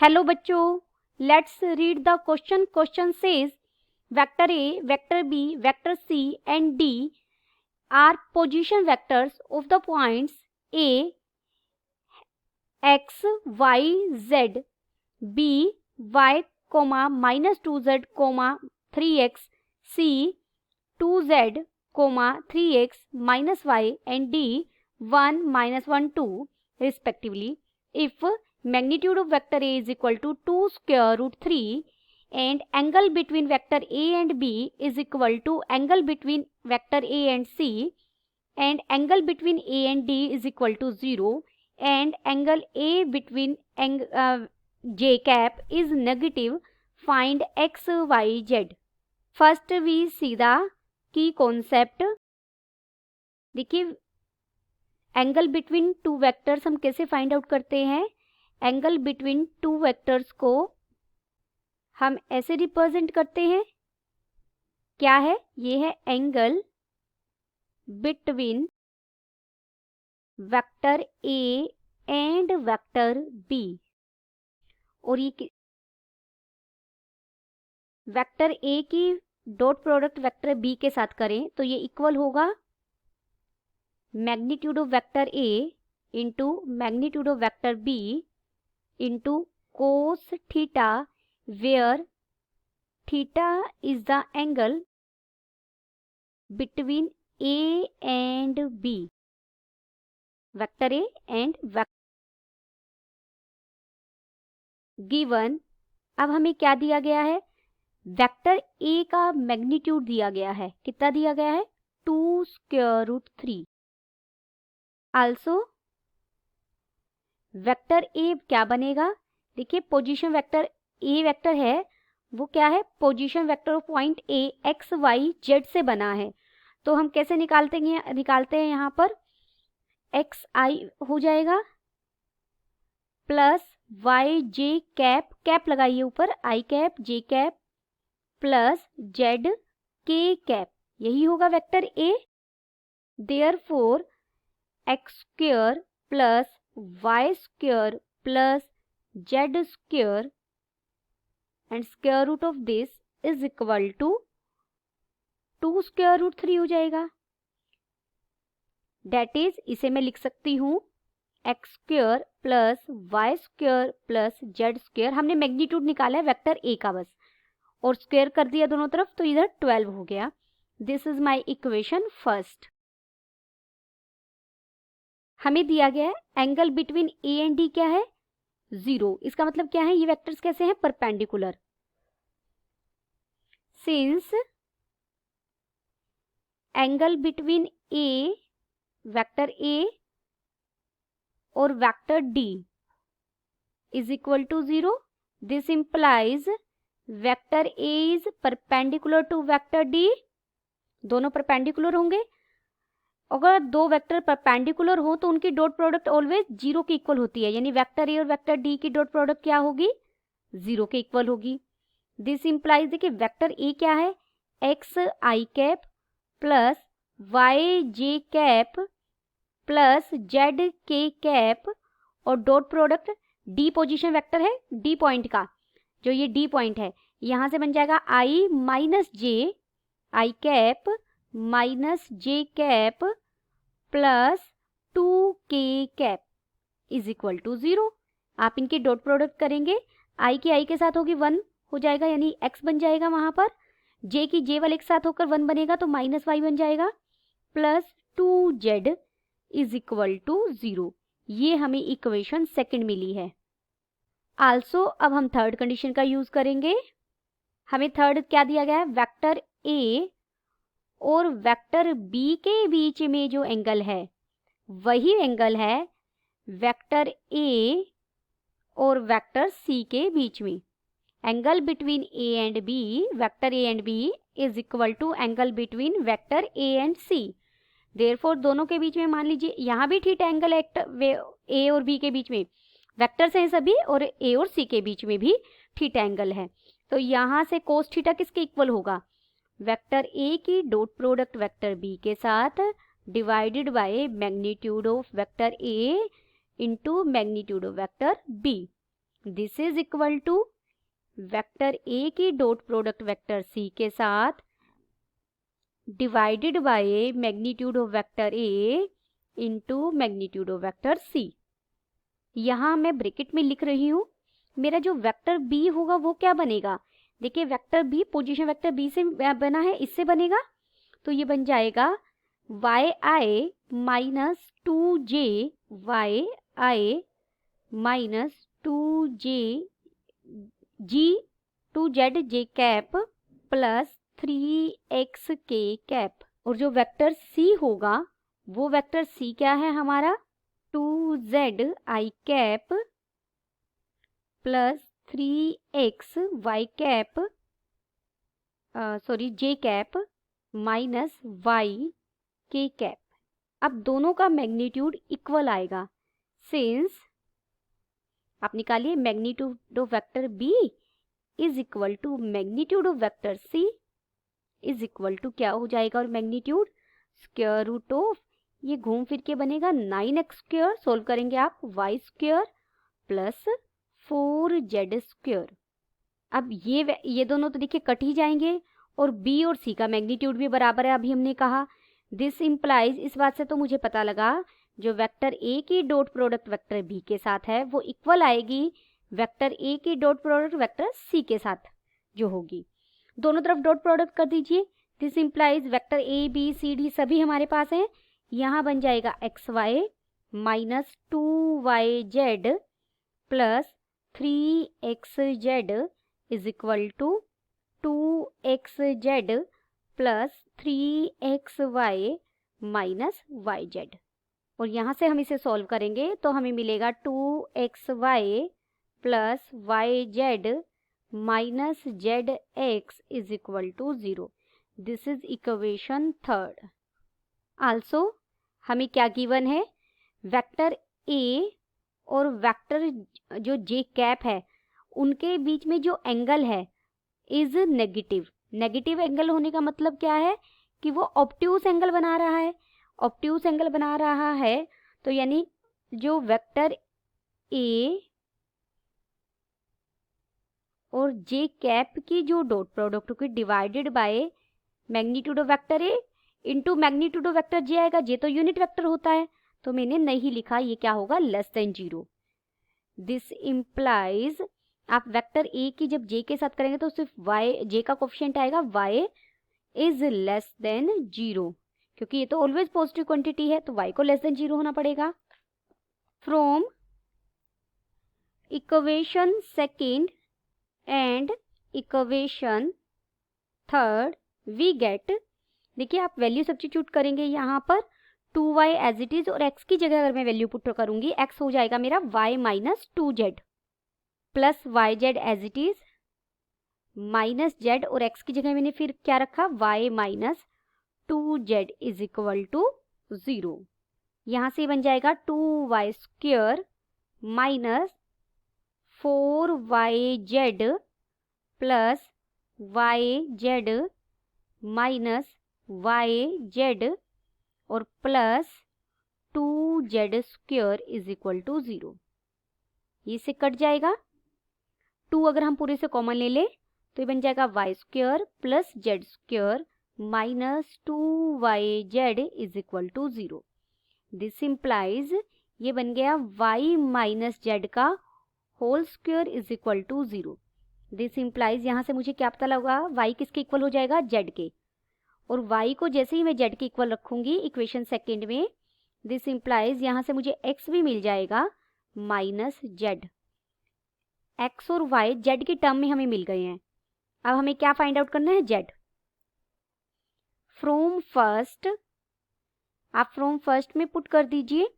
Hello बच्चों, let's read the question. Question says vector a, vector b, vector c and d are position vectors of the points A x y z, B y comma -2z comma 3x, C 2z comma 3x -y and d 1 -1 2 respectively. If magnitude of vector A is equal to 2 square root 3 and angle between vector A and B is equal to angle between vector A and C and angle between A and D is equal to 0 and angle A between J cap is negative, find x, y, z. First we see the key concept. देखिए angle between two vectors हम कैसे find out करते हैं. Angle between two vectors को हम ऐसे represent करते हैं. क्या है? ये है angle between vector A and vector b. और ये वेक्टर ए की डॉट प्रोडक्ट वेक्टर बी के साथ करें तो ये इक्वल होगा magnitude of vector a into magnitude of vector b into cos theta, where theta is the angle between A and B. Vector A and given. अब हमें क्या दिया गया है? वेक्टर ए का मैग्नीट्यूड दिया गया है. कितना दिया गया है? 2 square root 3. Also vector a क्या बनेगा? देखिए पोजीशन वेक्टर ए वेक्टर है वो क्या है? Position vector of point A x y z से बना है. तो हम कैसे निकालते हैं यहाँ पर एक्स आई हो जाएगा plus y j cap, cap लगाइए ऊपर, i cap j cap plus z के कैप. यही होगा vector a. Therefore x square plus y square plus z square and square root of this is equal to 2 square root 3 हो जाएगा. Date is, इसे मैं लिख सकती हूँ x square plus y square plus z square. हमने magnitude निकाला है वेक्टर ए का बस और स्क्वायर कर दिया दोनों तरफ तो इधर 12 हो गया. This is my equation first. हमें दिया गया है angle between A and D क्या है? 0. इसका मतलब क्या है? ये वेक्टर्स कैसे हैं? Perpendicular. Since angle between A, vector A और vector D is equal to 0, this implies vector A is perpendicular to vector D. दोनों परपेंडिकुलर होंगे. अगर दो वेक्टर परपेंडिकुलर हो तो उनकी डॉट प्रोडक्ट ऑलवेज 0 के इक्वल होती है. यानी वेक्टर ए और वेक्टर डी की डॉट प्रोडक्ट क्या होगी? 0 के इक्वल होगी. दिस इंप्लाइज देखिए वेक्टर ए क्या है? एक्स आई cap plus y j cap plus z के कैप और dot product D position vector है डी पॉइंट का. जो ये डी पॉइंट है यहां से बन जाएगा आई माइनस जे आई कैप माइनस जे कैप प्लस 2 के कैप इज इक्वल टू 0. आप इनके डॉट प्रोडक्ट करेंगे, आई की आई के साथ होगी 1 हो जाएगा यानी x बन जाएगा वहां पर. जे की जे वाले के साथ होकर 1 बनेगा तो माइनस वाई बन जाएगा plus 2z is equal to 0. ये हमें इक्वेशन सेकंड मिली है. आल्सो अब हम थर्ड कंडीशन का यूज करेंगे. हमें थर्ड क्या दिया गया है? वेक्टर ए और वेक्टर बी के बीच में जो एंगल है वही एंगल है वेक्टर ए और वेक्टर सी के बीच में. Angle between A and B, vector A and B is equal to angle between vector A and C. Therefore दोनों के बीच में मान लीजिए यहाँ भी थीटा एंगल है ए और बी के बीच में. वेक्टर्स हैं सभी और ए और सी के बीच में भी थीटा एंगल है. तो यहाँ से कोस थीटा किसके इक्वल होगा? वेक्टर ए की डॉट प्रोडक्ट वेक्टर बी के साथ divided by magnitude of vector a into magnitude of vector b. This is equal to vector a की डॉट प्रोडक्ट वेक्टर सी के साथ divided by magnitude of vector a into magnitude of vector c. यहाँ मैं bracket में लिख रही हूँ, मेरा जो वेक्टर बी होगा वो क्या बनेगा, देखिए vector b position vector b से बना है, इससे बनेगा, तो ये बन जाएगा y i minus 2j y i minus 2j जी 2z j cap plus 3x k cap. और जो वेक्टर सी होगा वो वेक्टर सी क्या है हमारा, 2z i cap plus 3x y cap j cap minus y k cap. अब दोनों का मैग्नीट्यूड इक्वल आएगा, सिंस आप निकालिए magnitude of vector b is equal to magnitude of vector c is equal to क्या हो जाएगा, और मैग्नीट्यूड स्क्वायर रूट ऑफ, ये घूम फिर के बनेगा 9x स्क्वायर, सोल्व करेंगे आप y square plus 4z square. अब ये दोनों तो देखिए कट ही जाएंगे और b और c का मैग्नीट्यूड भी बराबर है, अभी हमने कहा। दिस इम्प्लाइज, इस बात से तो मुझे पता लगा जो वेक्टर a की डॉट प्रोडक्ट वेक्टर b के साथ है वो इक्वल आएगी वेक्टर a की डॉट प्रोडक्ट वेक्टर c के साथ जो होगी। दोनों तरफ डॉट प्रोडक्ट कर दीजिए। This implies vector a b c d सभी हमारे पास हैं, यहाँ बन जाएगा xy minus 2yz plus 3xz is equal to 2xz plus 3xy minus yz। और यहाँ से हम इसे सॉल्व करेंगे तो हमें मिलेगा 2xy plus yz minus zx is equal to 0। This is equation third. Also हमें क्या गिवन है, वेक्टर a और वेक्टर जो j कैप है उनके बीच में जो एंगल है इज नेगेटिव। नेगेटिव एंगल होने का मतलब क्या है कि वो ऑब्ट्यूज एंगल बना रहा है। ऑब्ट्यूज एंगल बना रहा है तो यानी जो वेक्टर a और j कैप की जो डॉट प्रोडक्ट होगी divided by magnitude of vector a into magnitude of vector j आएगा। j तो यूनिट वेक्टर होता है तो मैंने नहीं लिखा, ये क्या होगा लेस देन 0। दिस इम्प्लाइज आप वेक्टर a की जब j के साथ करेंगे तो सिर्फ j का कोफिशिएंट आएगा y इज लेस देन 0, क्योंकि ये तो ऑलवेज पॉजिटिव क्वांटिटी है तो y को लेस देन 0 होना पड़ेगा। From equation second and equation third we get, देखिए आप वैल्यू सब्स्टिट्यूट करेंगे यहाँ पर 2y एज इट इज और x की जगह अगर मैं वैल्यू पुट करूंगी x हो जाएगा मेरा y minus 2z plus yz as it is minus z और x की जगह मैंने फिर क्या रखा y minus 2z is equal to 0। यहाँ से बन जाएगा 2y square minus 4yz plus yz minus yz और plus 2z square is equal to 0। ये से कट जाएगा, 2 अगर हम पूरे से कॉमन ले ले तो ये बन जाएगा y square plus z square minus 2yz is equal to 0। This implies ये बन गया y माइनस z का whole square is equal to 0। This implies यहाँ से मुझे क्या पता लगा, y किसके इक्वल हो जाएगा z के, और y को जैसे ही मैं z के इक्वल रखूंगी इक्वेशन सेकेंड में, दिस इम्प्लाइज यहाँ से मुझे x भी मिल जाएगा माइनस z। x और y z के टर्म में हमें मिल गए हैं। अब हमें क्या फाइंड आउट करना है, z। फ्रॉम फर्स्ट, आप फ्रॉम फर्स्ट में पुट कर दीजिए,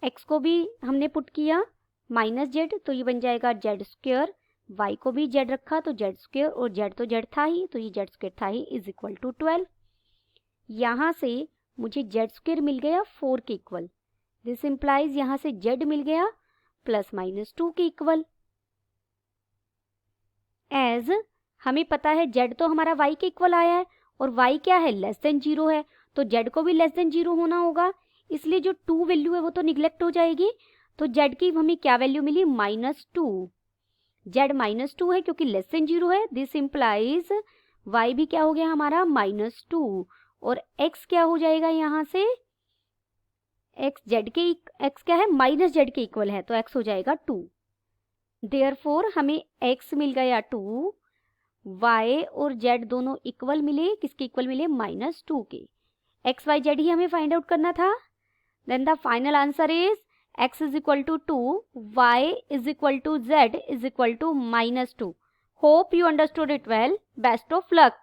x को भी हमने पुट किया माइनस z तो ये बन जाएगा z स्क्वायर, y को भी z रखा तो z स्क्वायर और z तो z था ही तो ये z स्क्वायर था ही इज इक्वल टू 12। यहाँ से मुझे z स्क्वायर मिल गया 4 के इक्वल। दिस इम्प्लाइज यहाँ से z मिल गया प्लस माइनस 2 के इक्वल। एज हमें पता है z तो हमारा y के इक्वल आया है और y क्या है लेस देन 0 है तो z को भी लेस देन 0 होना होगा, इसलिए जो 2 वैल्यू है वो तो निगलेक्ट हो जाएगी। तो z की हमें क्या वैल्यू मिली, -2। z -2 है क्योंकि लेस देन 0 है। दिस इम्प्लाइज y भी क्या हो गया हमारा, -2। और x क्या हो जाएगा यहाँ से, x क्या है, -z के इक्वल है, तो x हो जाएगा 2। देयरफॉर हमें x मिल गया 2, y और z दोनों इक्वल मिले, किसके इक्वल मिले, -2 के। x y z ही हमें फाइंड आउट करना था। Then the final answer is x is equal to 2, y is equal to z is equal to -2. Hope you understood it well. Best of luck.